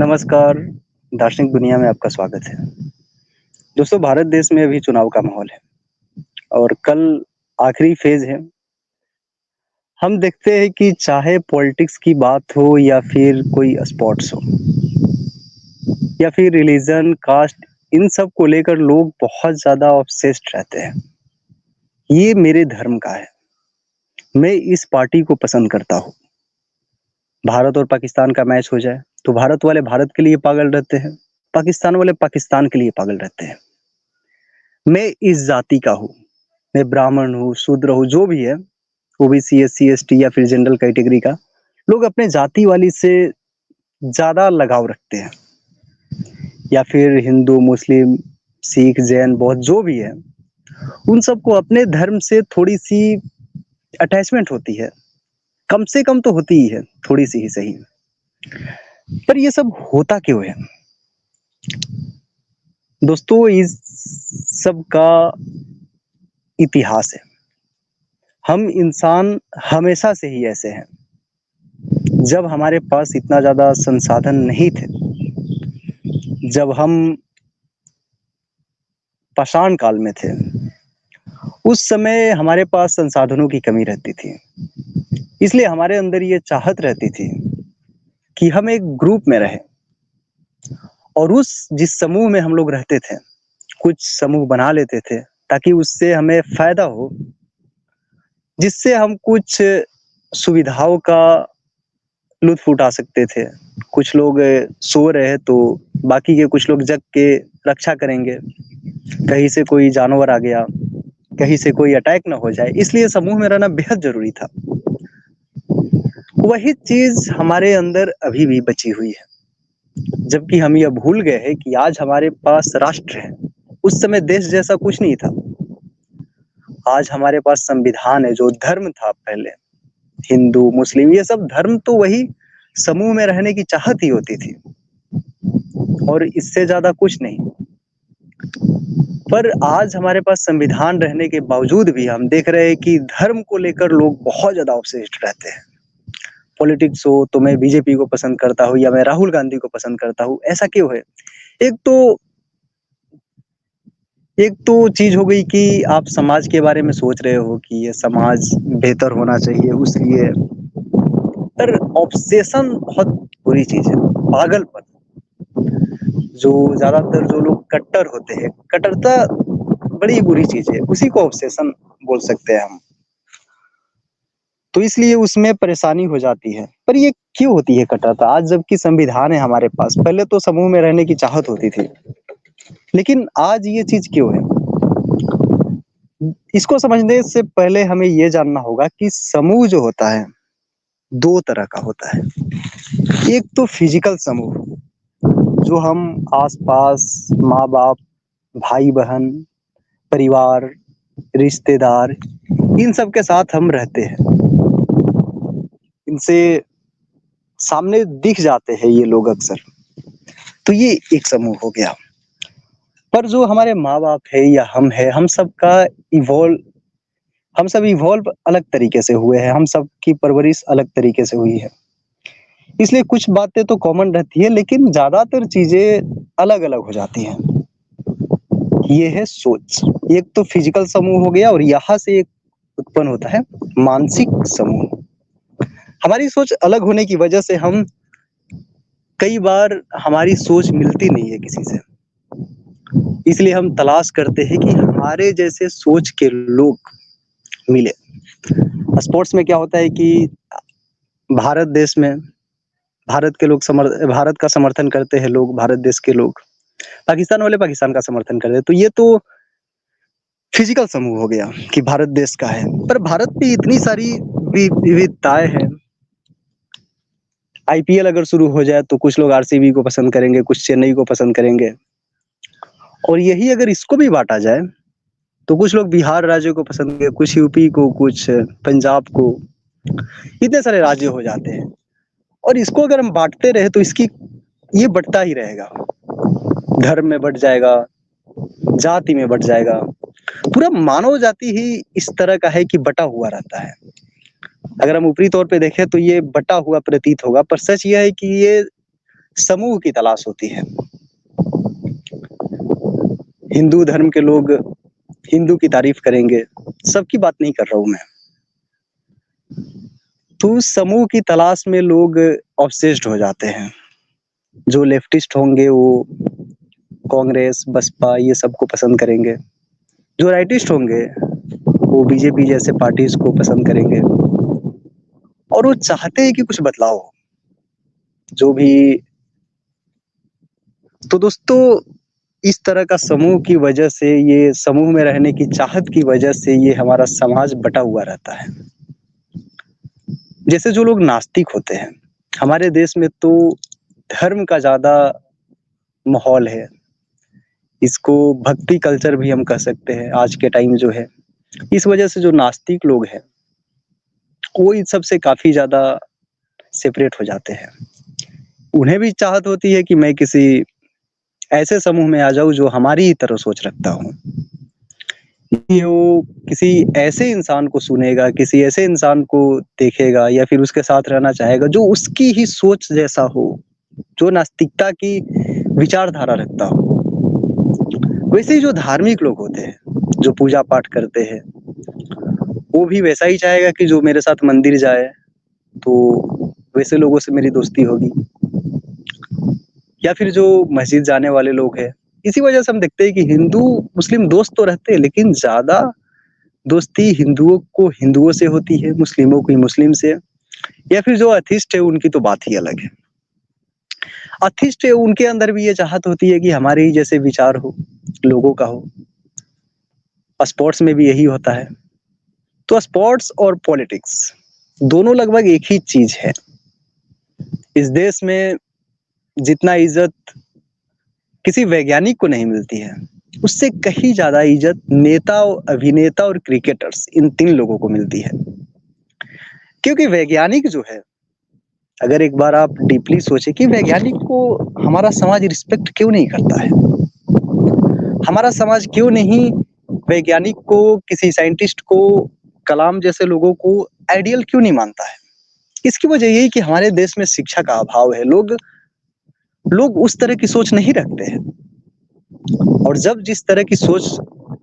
नमस्कार, दार्शनिक दुनिया में आपका स्वागत है। दोस्तों, भारत देश में अभी चुनाव का माहौल है और कल आखिरी फ़ेज़ है। हम देखते हैं कि चाहे पॉलिटिक्स की बात हो या फिर कोई स्पोर्ट्स हो या फिर रिलीजन, कास्ट, इन सब को लेकर लोग बहुत ज़्यादा ऑब्सेस्ड रहते हैं। ये मेरे धर्म का है, मैं इस पार्टी को पसंद करता हूँ। भारत और पाकिस्तान का मैच हो जाए, तो भारत वाले भारत के लिए पागल रहते हैं, पाकिस्तान वाले पाकिस्तान के लिए पागल रहते हैं। मैं इस जाति का हूँ, मैं ब्राह्मण हूँ, शूद्र हूँ, जो भी है, ओबीसी, एससी, एसटी या फिर जनरल कैटेगरी का, लोग अपने जाति वाली से ज़्यादा लगाव रखते हैं। या फिर हिंदू, मुस्लिम, सिख, जैन, बौद्ध जो भी है, उन सबको अपने धर्म से थोड़ी-सी अटैचमेंट होती है। कम से कम तो होती ही है, थोड़ी-सी ही सही। पर ये सब होता क्यों है? दोस्तों, इस सब का इतिहास है। हम इंसान हमेशा से ही ऐसे हैं। जब हमारे पास इतना ज़्यादा संसाधन नहीं थे, जब हम पाषाण काल में थे, उस समय हमारे पास संसाधनों की कमी रहती थी। इसलिए हमारे अंदर ये चाहत रहती थी कि हम एक ग्रुप में रहें और उस जिस समूह में हम लोग रहते थे, कुछ समूह बना लेते थे ताकि उससे हमें फ़ायदा हो, जिससे हम कुछ सुविधाओं का लुत्फ़ उठा सकते थे। कुछ लोग सो रहे हैं तो बाकी के कुछ लोग जग के रक्षा करेंगे। कहीं से कोई जानवर आ गया, कहीं से कोई अटैक ना हो जाए, इसलिए समूह में रहना बेहद ज़रूरी था। वही चीज़ हमारे अंदर अभी भी बची हुई है, जबकि हम यह भूल गए हैं कि आज हमारे पास राष्ट्र है। उस समय देश जैसा कुछ नहीं था। आज हमारे पास संविधान है, जो धर्म था पहले, हिंदू, मुस्लिम, ये सब धर्म तो वही समूह में रहने की चाहत ही होती थी और इससे ज़्यादा कुछ नहीं। पर आज हमारे पास संविधान रहने के बावजूद भी हम देख रहे हैं कि धर्म को लेकर लोग बहुत ज़्यादा ऑब्सेस्ड रहते हैं। पॉलिटिक्स हो तो मैं बीजेपी को पसंद करता हूँ या मैं राहुल गांधी को पसंद करता हूँ, ऐसा क्यों है? एक तो एक तो चीज़ हो गई कि आप समाज के बारे में सोच रहे हो कि ये समाज बेहतर होना चाहिए, उसलिए पर ऑब्सेशन बहुत बुरी चीज़ है, पागलपन। जो ज़्यादातर जो लोग कट्टर होते हैं, कट्टरता बड़ी बुरी चीज़ है, उसी को ऑब्सेशन बोल सकते हैं हम। तो इसलिए उसमें परेशानी हो जाती है। पर ये क्यों होती है कट्टरता? आज जबकि संविधान है हमारे पास, पहले तो समूह में रहने की चाहत होती थी, लेकिन आज ये चीज़ क्यों है? इसको समझने से पहले हमें ये जानना होगा कि समूह जो होता है, 2 तरह का होता है। एक तो फिजिकल समूह, जो हम आस-पास माँ-बाप, भाई-बहन, परिवार, रिश्तेदार, इन सब के साथ हम रहते हैं। इनसे सामने दिख जाते हैं ये लोग अक्सर, तो ये एक समूह हो गया। पर जो हमारे माँ-बाप है या हम हैं, हम सब इवॉल्व अलग तरीके से हुए हैं, हम सब की परवरिश अलग तरीके से हुई है। इसलिए कुछ बातें तो कॉमन रहती है, लेकिन ज़्यादातर चीज़ें अलग-अलग हो जाती हैं। ये है सोच। एक तो फिजिकल समूह हो गया और यहाँ से एक उत्पन्न होता है मानसिक समूह। हमारी सोच अलग होने की वजह से हम कई बार हमारी सोच मिलती नहीं है किसी से। इसलिए हम तलाश करते हैं कि हमारे जैसे सोच के लोग मिले। स्पोर्ट्स में क्या होता है कि भारत देश में भारत का समर्थन करते हैं लोग, भारत देश के लोग। पाकिस्तान वाले पाकिस्तान का समर्थन कर रहे हैं। तो ये तो फिजिकल समूह हो गया कि भारत देश का है। पर भारत में इतनी सारी विविधताएँ हैं। आईपीएल अगर शुरू हो जाए तो कुछ लोग आरसीबी को पसंद करेंगे, कुछ चेन्नई को पसंद करेंगे। और यही अगर इसको भी बाँटा जाए, तो कुछ लोग बिहार राज्य को पसंद करेंगे, कुछ यूपी को, कुछ पंजाब को। इतने सारे राज्य हो जाते हैं। और इसको अगर हम बाँटते रहे तो इसकी ये बढ़ता ही रहेगा। धर्म में बँट जाएगा, जाति में बँट जाएगा। पूरा मानव जाति ही इस तरह का है कि बँटा हुआ रहता है। अगर हम ऊपरी तौर पे देखें तो ये बँटा हुआ प्रतीत होगा, पर सच ये है कि ये समूह की तलाश होती है। हिंदू धर्म के लोग हिंदू की तारीफ करेंगे, सबकी बात नहीं कर रहा हूँ मैं। तो समूह की तलाश में लोग ऑब्सेस्ड हो जाते हैं। जो लेफ्टिस्ट होंगे वो कांग्रेस, बसपा ये सबको पसंद करेंगे। जो राइटिस्ट होंगे वो बीजेपी जैसे पार्टीज को पसंद करेंगे और वो चाहते हैं कि कुछ बदलाव हो। जो भी तो दोस्तों इस तरह का समूह की वजह से, ये समूह में रहने की चाहत की वजह से ये हमारा समाज बटा हुआ रहता है। जैसे जो लोग नास्तिक होते हैं, हमारे देश में तो धर्म का ज़्यादा माहौल है। इसको भक्ति कल्चर भी हम कह सकते हैं आज के टाइम जो है। इस वजह से जो नास्तिक लोग हैं, वो इन सब से काफ़ी ज़्यादा सेपरेट हो जाते हैं। उन्हें भी चाहत होती है कि मैं किसी ऐसे समूह में आ जाऊँ जो हमारी ही तरह सोच रखता हूँ। कि वो किसी ऐसे इंसान को सुनेगा, किसी ऐसे इंसान को देखेगा या फिर उसके साथ रहना चाहेगा जो उसकी ही सोच जैसा हो, जो नास्तिकता की विचारधारा रखता हो। वैसे ही जो धार्मिक लोग होते हैं, जो पूजा पाठ करते हैं, वो भी वैसा ही चाहेगा कि जो मेरे साथ मंदिर जाए, तो वैसे लोगों से मेरी दोस्ती होगी। या फिर जो मस्जिद जाने वाले लोग हैं, इसी वजह से हम देखते हैं कि हिंदू मुस्लिम दोस्त तो रहते हैं, लेकिन ज़्यादा दोस्ती हिंदुओं को हिंदुओं से होती है, मुस्लिमों की मुस्लिम से। या फिर जो एथिस्ट है उनकी तो बात ही अलग है। एथिस्ट है उनके अंदर भी ये चाहत होती है कि हमारे ही जैसे विचार हो, लोगों का हो। स्पोर्ट्स में भी यही होता है। तो स्पोर्ट्स और पॉलिटिक्स दोनों लगभग एक ही चीज है। इस देश में जितना इज्जत किसी वैज्ञानिक को नहीं मिलती है, उससे कहीं ज्यादा इज्जत नेता, अभिनेता और क्रिकेटर्स, इन 3 लोगों को मिलती है। क्योंकि वैज्ञानिक जो है, अगर एक बार आप डीपली सोचे कि वैज्ञानिक को हमारा समाज रिस्पेक्ट क्यों नहीं करता है, हमारा समाज क्यों नहीं वैज्ञानिक को, किसी साइंटिस्ट को, कलाम जैसे लोगों को आइडियल क्यों नहीं मानता है? इसकी वजह यही कि हमारे देश में शिक्षा का अभाव है। लोग लोग उस तरह की सोच नहीं रखते हैं। और जब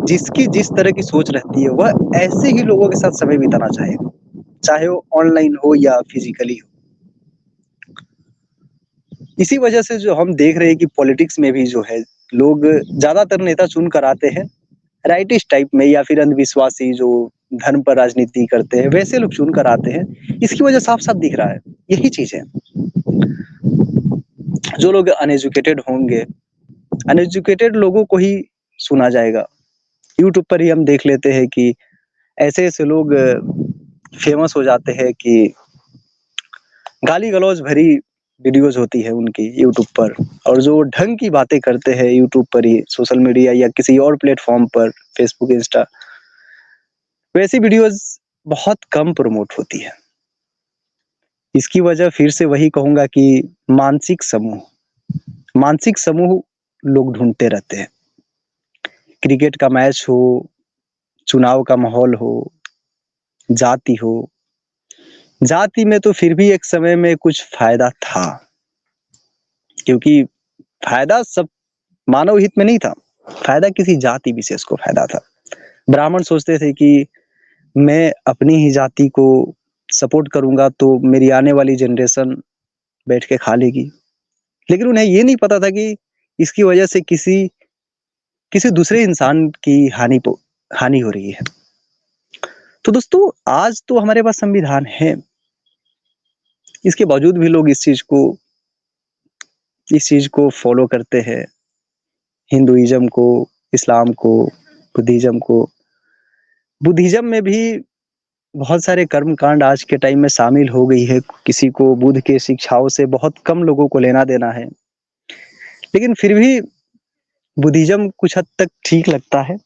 जिसकी जिस तरह की सोच रहती है, वह ऐसे ही लोगों के साथ समय बिताना चाहेगा, चाहे वो ऑनलाइन हो या फिजिकली हो। इसी वजह से जो हम देख रहे हैं कि पॉलिटिक्स में भी जो है, लोग ज्यादातर नेता चुन कर आते हैं राइटिस्ट टाइप में, या फिर अंधविश्वासी जो धर्म पर राजनीति करते हैं, वैसे लोग चुन कर आते हैं। इसकी वजह साफ साफ दिख रहा है, यही चीज है। जो लोग अनएजुकेटेड होंगे, अनएजुकेटेड लोगों को ही सुना जाएगा। यूट्यूब पर ही हम देख लेते हैं कि ऐसे ऐसे लोग फेमस हो जाते हैं कि गाली गलौज भरी वीडियोज होती है उनकी यूट्यूब पर, और जो ढंग की बातें करते हैं यूट्यूब पर ही, सोशल मीडिया या किसी और प्लेटफॉर्म पर, फेसबुक, इंस्टा, वैसी वीडियोज बहुत कम प्रमोट होती है। इसकी वजह फिर से वही कहूंगा कि मानसिक समूह लोग ढूंढते रहते हैं। क्रिकेट का मैच हो, चुनाव का माहौल हो, जाति हो। जाति में तो फिर भी एक समय में कुछ फायदा था, क्योंकि फायदा सब मानव हित में नहीं था, फायदा किसी जाति विशेष को फायदा था। ब्राह्मण सोचते थे कि मैं अपनी ही जाति को सपोर्ट करूंगा तो मेरी आने वाली जनरेशन बैठ के खा लेगी। लेकिन उन्हें ये नहीं पता था कि इसकी वजह से किसी किसी दूसरे इंसान की हानि हो रही है। तो दोस्तों आज तो हमारे पास संविधान है, इसके बावजूद भी लोग इस चीज को फॉलो करते हैं। हिंदुइज्म को, इस्लाम को, बुद्धिज्म को। बुद्धिज्म में भी बहुत सारे कर्म कांड आज के टाइम में शामिल हो गई है। किसी को बुद्ध के शिक्षाओं से बहुत कम लोगों को लेना देना है, लेकिन फिर भी बुद्धिज्म कुछ हद तक ठीक लगता है।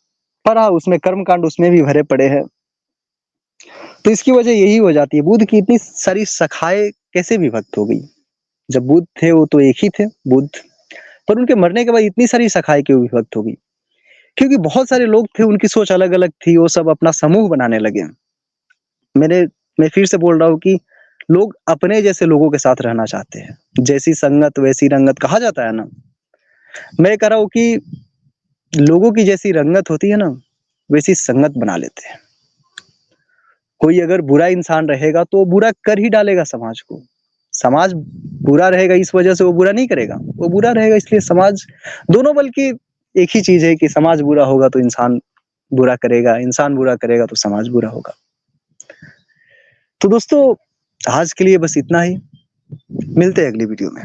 पर हाँ, उसमें कर्म कांड उसमें भी भरे पड़े हैं। तो इसकी वजह यही हो जाती है, बुद्ध की इतनी सारी शाखाएं कैसे विभक्त हो गई? जब बुद्ध थे वो तो एक ही थे, बुद्ध, पर उनके मरने के बाद इतनी सारी शाखाएं क्यों विभक्त हो गई? क्योंकि बहुत सारे लोग थे, उनकी सोच अलग अलग थी, वो सब अपना समूह बनाने लगे। मैं फिर से बोल रहा हूँ कि लोग अपने जैसे लोगों के साथ रहना चाहते हैं। जैसी संगत वैसी रंगत कहा जाता है ना। मैं कह रहा हूँ कि लोगों की जैसी रंगत होती है ना, वैसी संगत बना लेते हैं। कोई अगर बुरा इंसान रहेगा तो बुरा कर ही डालेगा समाज को। समाज बुरा रहेगा इस वजह से वो बुरा नहीं करेगा, वो बुरा रहेगा इसलिए समाज, दोनों बल्कि एक ही चीज है कि समाज बुरा होगा तो इंसान बुरा करेगा, इंसान बुरा करेगा तो समाज बुरा होगा। तो दोस्तों आज के लिए बस इतना ही, मिलते हैं अगली वीडियो में।